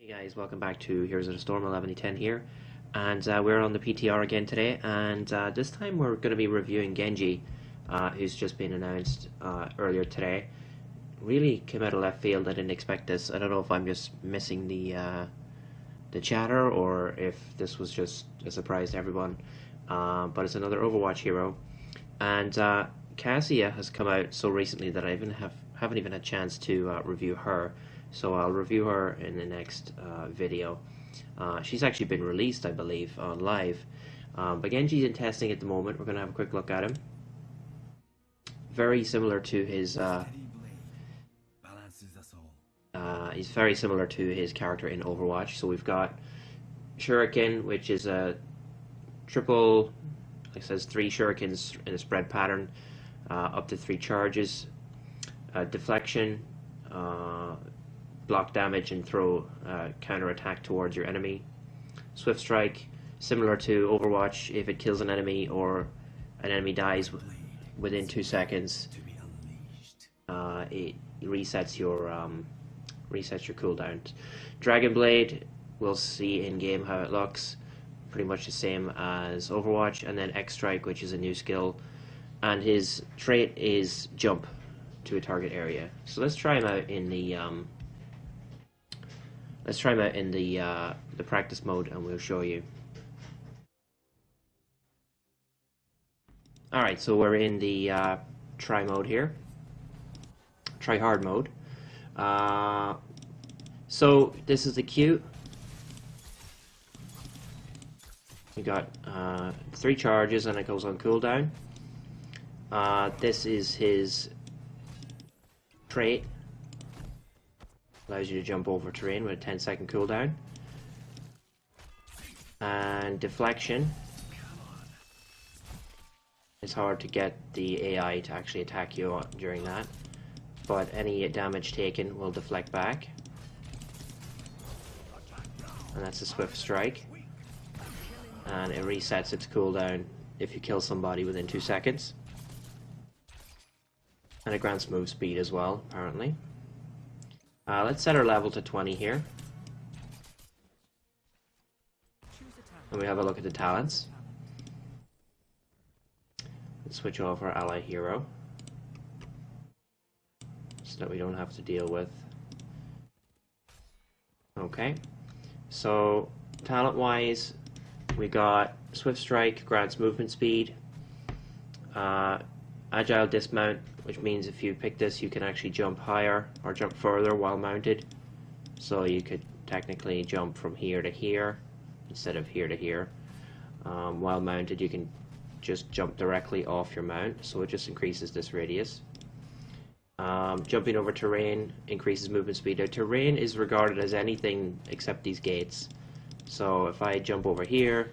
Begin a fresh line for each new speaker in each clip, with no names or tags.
Hey guys, welcome back to Heroes of the Storm. 1110 here, and we're on the PTR again today, and this time we're going to be reviewing Genji, who's just been announced earlier today. Really came out of left field. I didn't expect this. I don't know if I'm just missing the chatter or if this was just a surprise to everyone, but it's another Overwatch hero, and Cassia has come out so recently that I haven't even had a chance to review her. So I'll review her in the next video. She's actually been released, I believe, on live. But Genji's in testing at the moment. We're going to have a quick look at him. Very similar to his... he's very similar to his character in Overwatch. So we've got Shuriken, which is a triple... It says 3 Shurikens in a spread pattern. Up to 3 charges. Deflection. Block damage and throw counter attack towards your enemy. Swift strike, similar to Overwatch. If it kills an enemy or an enemy dies within 2 seconds, it resets your cooldown. Dragon Blade, we'll see in game how it looks. Pretty much the same as Overwatch. And then X Strike, which is a new skill, and his trait is jump to a target area. So let's try him out in the the practice mode, and we'll show you. Alright, so we're in the try mode here. Try hard mode. So this is the queue. We got 3 charges and it goes on cooldown. This is his trait. Allows you to jump over terrain with a 10-second cooldown. And deflection. It's hard to get the AI to actually attack you during that, but any damage taken will deflect back. And that's a swift strike. And it resets its cooldown if you kill somebody within 2 seconds. And it grants move speed as well, apparently. Let's set our level to 20 here. And we have a look at the talents. Let's switch off our ally hero, so that we don't have to deal with. Okay, so talent wise, we got Swift Strike, grants movement speed. Agile dismount, which means if you pick this you can actually jump higher or jump further while mounted. So you could technically jump from here to here instead of here to here. While mounted you can just jump directly off your mount, so it just increases this radius. Jumping over terrain increases movement speed. Now, terrain is regarded as anything except these gates. So if I jump over here,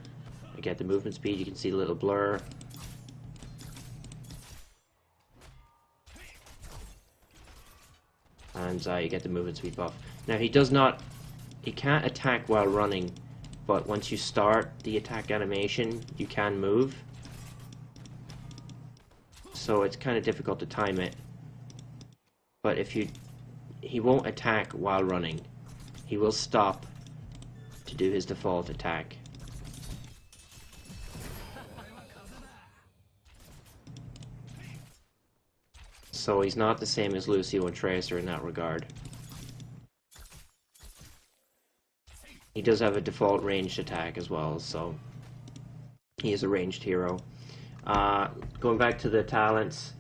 I get the movement speed. You can see the little blur. And you get the movement speed buff. Now he can't attack while running, but once you start the attack animation, you can move. So it's kind of difficult to time it. But he won't attack while running. He will stop to do his default attack. So he's not the same as Lucio and Tracer in that regard. He does have a default ranged attack as well, so he is a ranged hero. Going back to the talents,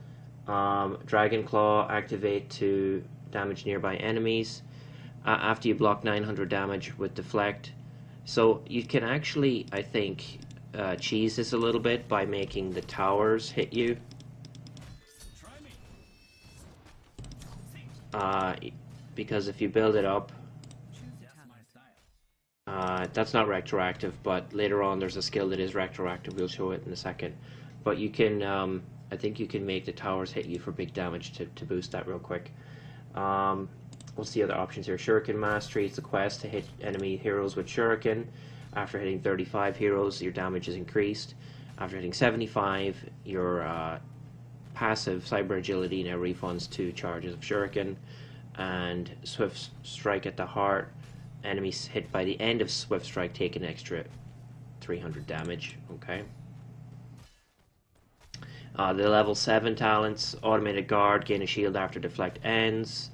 Dragon Claw, activate to damage nearby enemies after you block 900 damage with deflect. So you can actually, I think, cheese this a little bit by making the towers hit you. Because if you build it up, that's not retroactive, but later on there's a skill that is retroactive. We'll show it in a second. But you can, I think you can make the towers hit you for big damage to boost that real quick. What's the other options here? Shuriken Mastery. It's a quest to hit enemy heroes with Shuriken. After hitting 35 heroes, your damage is increased. After hitting 75, your passive Cyber Agility now refunds 2 charges of Shuriken. And Swift Strike at the heart enemies hit by the end of Swift Strike take an extra 300 damage. Okay. The level 7 talents: Automated Guard, gain a shield after deflect ends,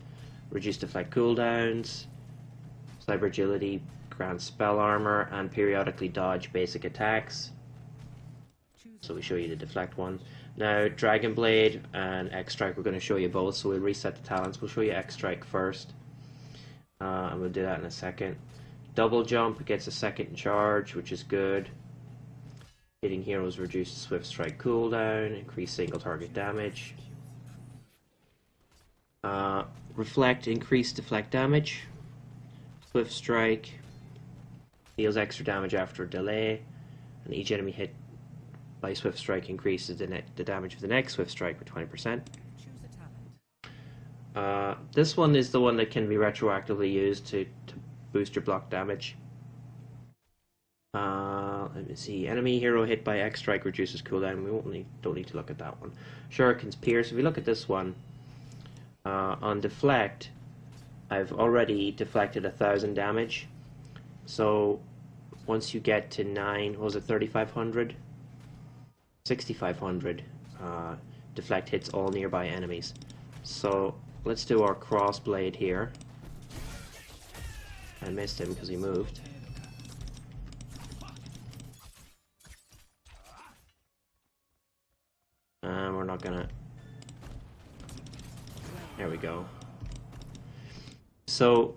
reduce deflect cooldowns, Cyber Agility, grants spell armor, and periodically dodge basic attacks. So we show you the deflect one. Now Dragon Blade and X Strike, we're going to show you both, so we'll reset the talents. We'll show you X Strike first, and we'll do that in a second. Double Jump gets a second charge, which is good. Hitting heroes reduce Swift Strike cooldown, increase single target damage. Reflect, increase deflect damage. Swift Strike deals extra damage after a delay, and each enemy hit by Swift Strike increases the damage of the next Swift Strike by 20%. This one is the one that can be retroactively used to boost your block damage. Let me see. Enemy hero hit by X Strike reduces cooldown. We don't need to look at that one. Shuriken's Pierce. If we look at this one, on deflect, I've already deflected 1,000 damage. So once you get to 9, what was it, 3,500? 6,500. Deflect hits all nearby enemies. So let's do our crossblade here. I missed him because he moved. We're not gonna... There we go. So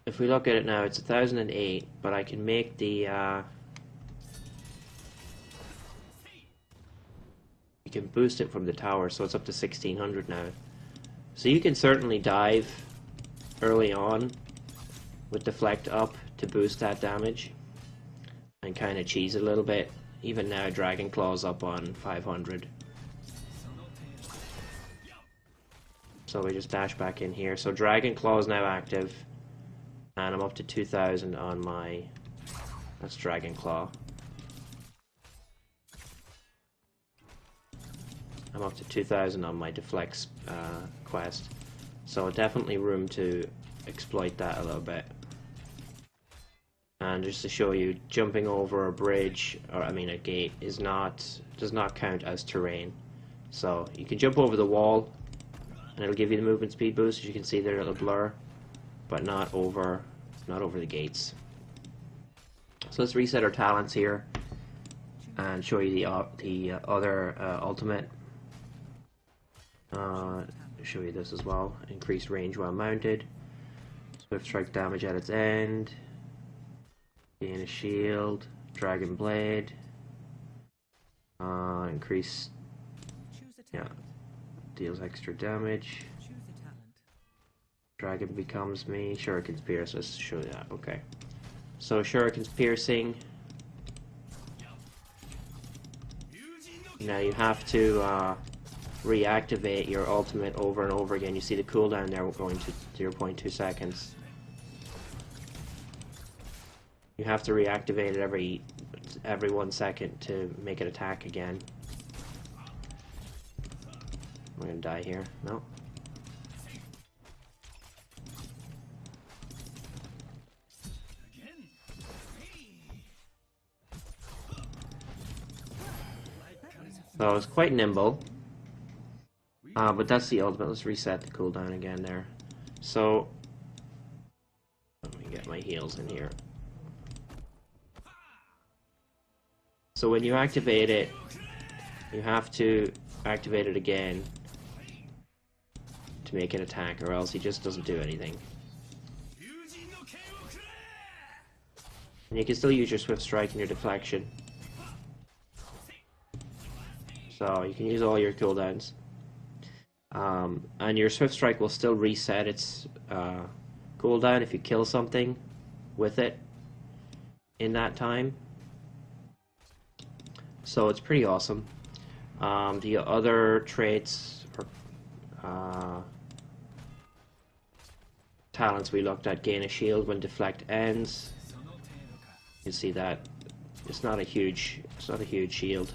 if we look at it now, it's 1,008, but I can make the you can boost it from the tower, so it's up to 1,600 now. So you can certainly dive early on with deflect up to boost that damage and kind of cheese it a little bit. Even now, Dragon Claw's up on 500. So we just dash back in here. So Dragon Claw is now active, and I'm up to 2,000 on my... That's Dragon Claw. I'm up to 2,000 on my deflects quest. So definitely room to exploit that a little bit. And just to show you, jumping over a bridge, or I mean a gate, does not count as terrain. So you can jump over the wall, and it'll give you the movement speed boost. As you can see there, it'll blur, but not over the gates. So let's reset our talents here and show you the other ultimate. Show you this as well. Increased range while mounted. Swift Strike damage at its end. Gain a shield. Dragon Blade. Increase. Yeah. Deals extra damage. Dragon becomes me. Shuriken's Pierce. Let's show you that. Okay. So Shuriken's Piercing. Now you have to reactivate your ultimate over and over again. You see the cooldown there going to 0.2 seconds. You have to reactivate it every 1 second to make it attack again. We're gonna die here. No. So it's quite nimble. But that's the ultimate. Let's reset the cooldown again there. So let me get my heals in here. So when you activate it, you have to activate it again to make it attack, or else he just doesn't do anything. And you can still use your Swift Strike and your deflection. So you can use all your cooldowns. And your Swift Strike will still reset its cooldown if you kill something with it in that time. So it's pretty awesome. The other traits or talents we looked at: gain a shield when deflect ends. You see that it's not a huge shield.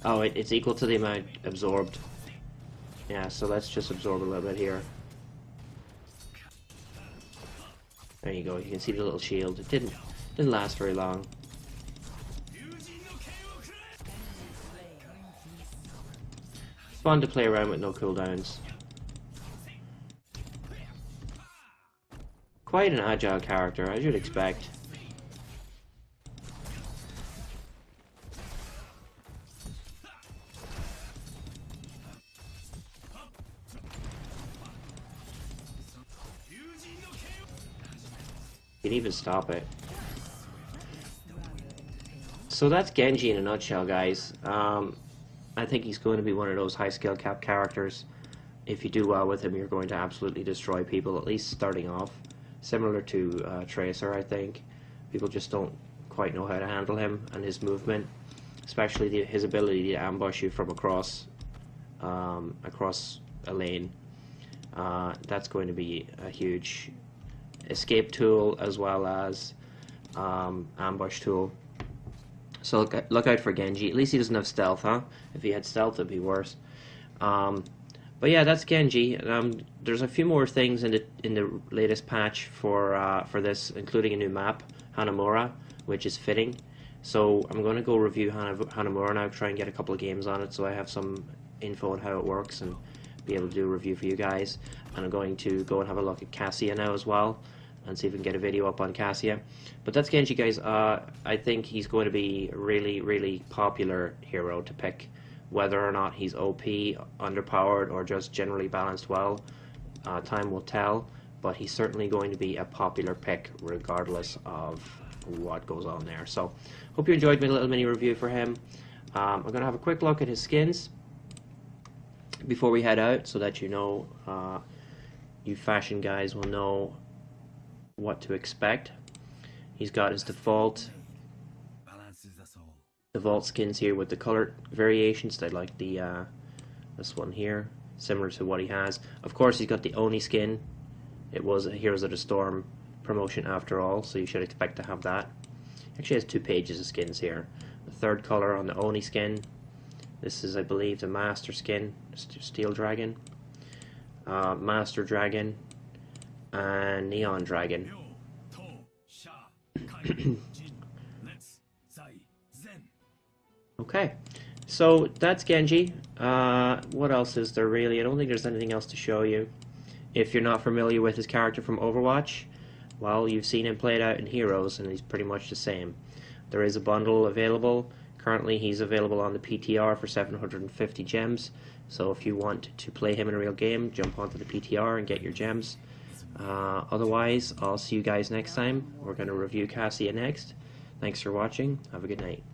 Oh, it's equal to the amount absorbed. Yeah, so let's just absorb a little bit here. There you go. You can see the little shield. It didn't last very long. It's fun to play around with no cooldowns. Quite an agile character, as you'd expect. You can even stop it. So that's Genji in a nutshell, guys. I think he's going to be one of those high skill cap characters. If you do well with him, you're going to absolutely destroy people, at least starting off. Similar to Tracer, I think. People just don't quite know how to handle him and his movement, especially his ability to ambush you from across a lane. That's going to be a huge escape tool as well as ambush tool. So look out for Genji. At least he doesn't have stealth, huh? If he had stealth, it'd be worse. But yeah, that's Genji. There's a few more things in the latest patch for this, including a new map, Hanamura, which is fitting. So I'm going to go review Hanamura now, try and get a couple of games on it, so I have some info on how it works and be able to do a review for you guys. And I'm going to go and have a look at Cassia now as well, and see if we can get a video up on Cassia. But that's Genji, guys. I think he's going to be a really, really popular hero to pick. Whether or not he's OP, underpowered, or just generally balanced well, time will tell. But he's certainly going to be a popular pick regardless of what goes on there. So, hope you enjoyed my little mini review for him. I'm going to have a quick look at his skins before we head out, so that you know, you fashion guys will know what to expect. He's got his default skins here with the color variations. I like the this one here, similar to what he has. Of course, he's got the Oni skin. It was a Heroes of the Storm promotion after all, so you should expect to have that. Actually has 2 pages of skins here. The third color on the Oni skin. This is, I believe, the Master skin, Steel Dragon, Master Dragon, and Neon Dragon. Okay, so that's Genji. What else is there really? I don't think there's anything else to show you. If you're not familiar with his character from Overwatch, well, you've seen him played out in Heroes, and he's pretty much the same. There is a bundle available. Currently, he's available on the PTR for 750 gems. So if you want to play him in a real game, jump onto the PTR and get your gems. Otherwise, I'll see you guys next time. We're going to review Cassia next. Thanks for watching. Have a good night.